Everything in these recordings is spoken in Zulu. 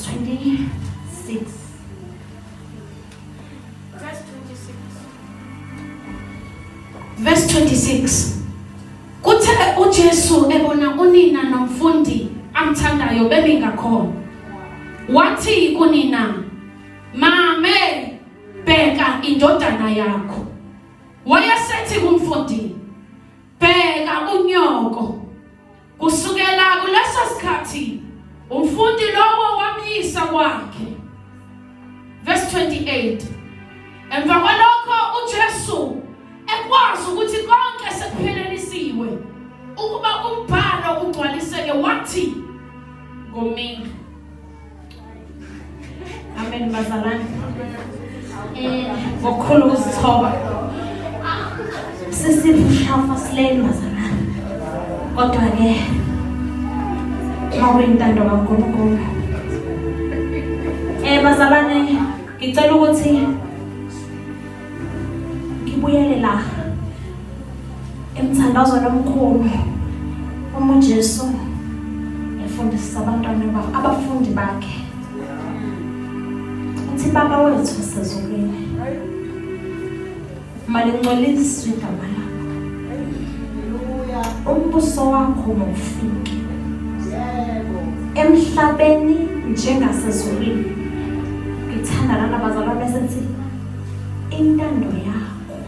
26. Verse 26. Kuthe uJesu ebona unina nomfundi amthandayo bemingakhona. Wathi kunina, "Mame, bheka indodana yakho." Wayesethi kumfundi, "Bheka unyoko." Kusukela kuleso sikhathi umfundi lowo wamyisa kwakhe. Verse 28. Emva kwalokho uJesu ekwazi ukuthi konke sekuphelelisiwe ukuba umbhalo ugcwaliseke, wathi ngomina. Amen bazalwane. Ngokukhulu ukuzithoba sisipushafa sileni bazalwane. Kodwa ke mawuyintando kaNkulunkulu. Bazalwane, ngicela ukuthi ngibuyele la emthandazweni omkhulu uma uJesu efundisa abantwana abafundi bakhe. Uthi, "Baba wethu osezulwini, malingcoliswe igama lakho. Umbuso wakho mawufike emhlabeni njengasezulwini." Ngithanda lana bazalwane besithi intando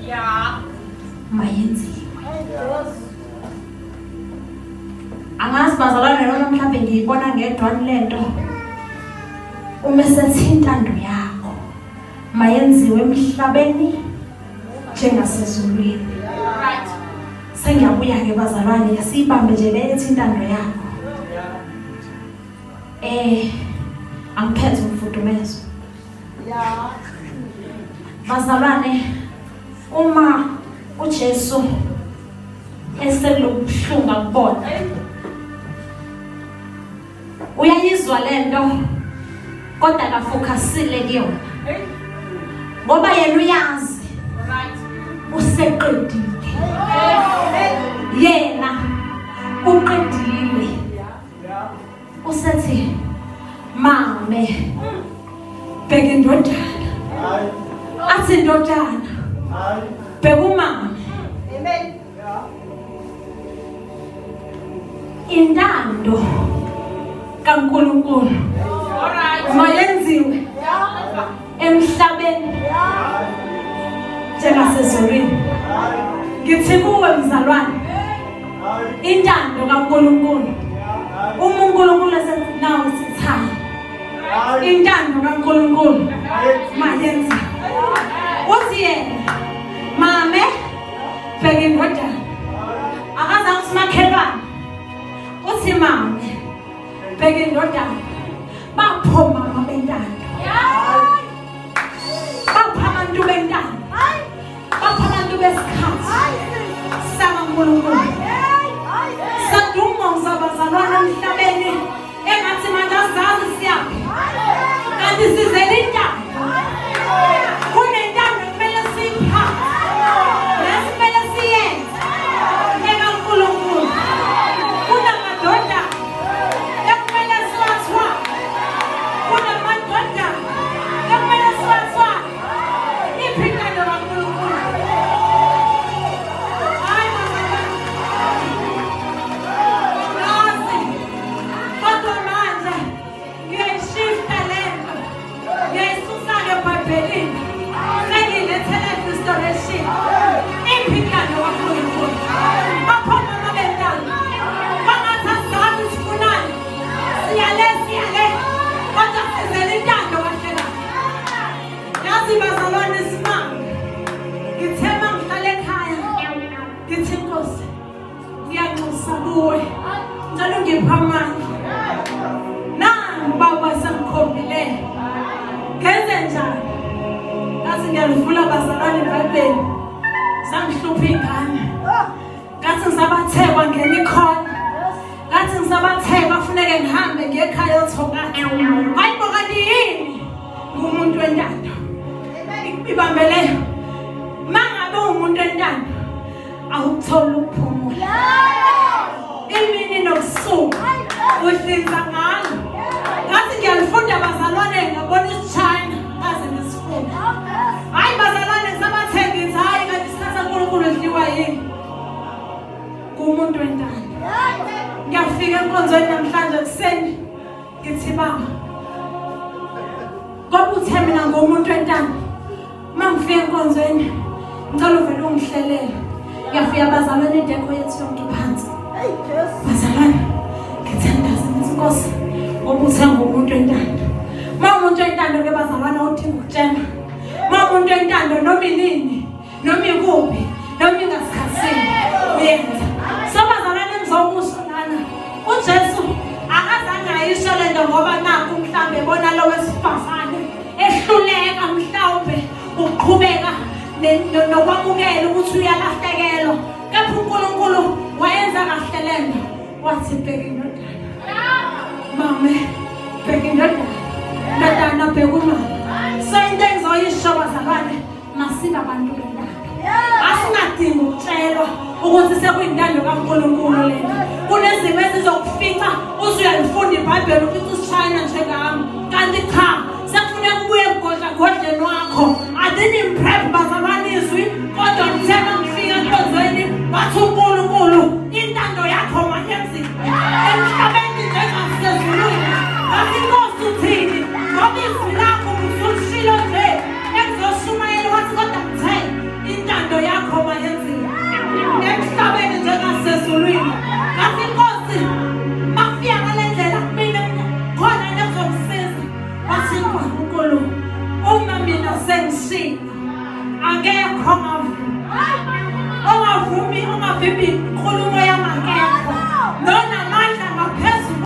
yakho mayenziwe. Angazi bazalwane noma mhlawumbe ngiyibona ngedwa lento. Uma sethi intando yakho mayenziwe emhlabeni njengasezulwini. Right. Sengiyabuya ke bazalwane, yasibambe nje lethi intando yakho. Angiphethe umfudumezo. Bazalwane, uma uJesu eselobuhlungu akubona, uyayizwa lento kodwa akafocusile kuyona ngoba yena uyazi useqedile. Yena uqedile. Usethi, "Mame, bheka indodana." Athi indodana, "Bheka umama." Amen. Intando kaNkulunkulu mayenziwe emhlabeni njengasezulwini. Ngithi kuwe mzalwane, intando kaNkulunkulu, uma uNkulunkulu esethi nawe sithanda, intando kaNkulunkulu mayenziwe. Uthi yena, "Mame, bheka indodana." Akaza ukuthi makhelwane. Uthi, "Mame, bheka indodana." Bapho mama bentando. Bapho abantu bentando. Bapho abantu besikhathi sakaNkulunkulu. Saduma uzabazalwana emhlabeni engathi manje azazi siyaphi. Kanti sizele intando. Kunentando kumele siyiphathe. Lesimele siyenze ekaNkulunkulu. Kunamadoda ekumele siwathwale. Kunamadoda ekumele siwathwale. Iphi intando kaNkulunkulu? Hayi bazalwane. Yazi, kodwa manje ngiyayishifta lento. Ngiyayisusa-ke eBhayibhelini. Sengiyilethele restoration. Iphi intando kaNkulunkulu? Bapho mama bentando. Bangathi asazi sifunani. Siyale. Kodwa sizele intando kahle kahle. Yazi bazalwane simame. Ngithema ngihlale ekhaya. Ngithi Nkosi, ngiyanxusa kuwe. Ngicela ungiphe amandla. Nami baba sengikhombile. Ngenze njani? Ngathi ngiyalivula bazalwane eBhayibhelini. Sangihlupha ingane. Ngathi ngisabathekwa ngene ikhona. Ngathi ngisabathekwa kufuneke ngihambe ngiye ekhaya yothongana. Hayi bo, kanti yini ngumuntu wentando? Ibambele. Mangabe umuntu wentando awuthola ukuphumula. Imini nobusuku uhlinza ngalo. Ngathi ngiyalifunda ngoba uthe mina ngomuntu wentando mangifika enkonzweni ngicela uvele ungihlelele ngiyafika abazalwane indekho yethu yonke phansi bazalwane ngithandaza inkosi ngoba uthe ngomuntu wentando umuntu wentando ke bazalwane udinga ukutshela umuntu wentando noma inini noma ikuphi noma ingasikhathini uyenza so bazalwane ngizokusho lana uJesu akazange ayisho lento ngoba nakho mhlambe ebona lo wesifazane ehluleka mhlawumbe uqhubeka nokwamukela ukuthi uyalahlekelwa kepha uNkulunkulu wayenza kahle lento wathi bheka indodana mame bheka indodana bheka umama so into engizoyisho bazalwane masibe abantu bendalo asingadingi ukutshelwa ukuthi sekuyintando kaNkulunkulu lento kunezimo ezizokufica uzuyalifunda iBhayibheli ukuthi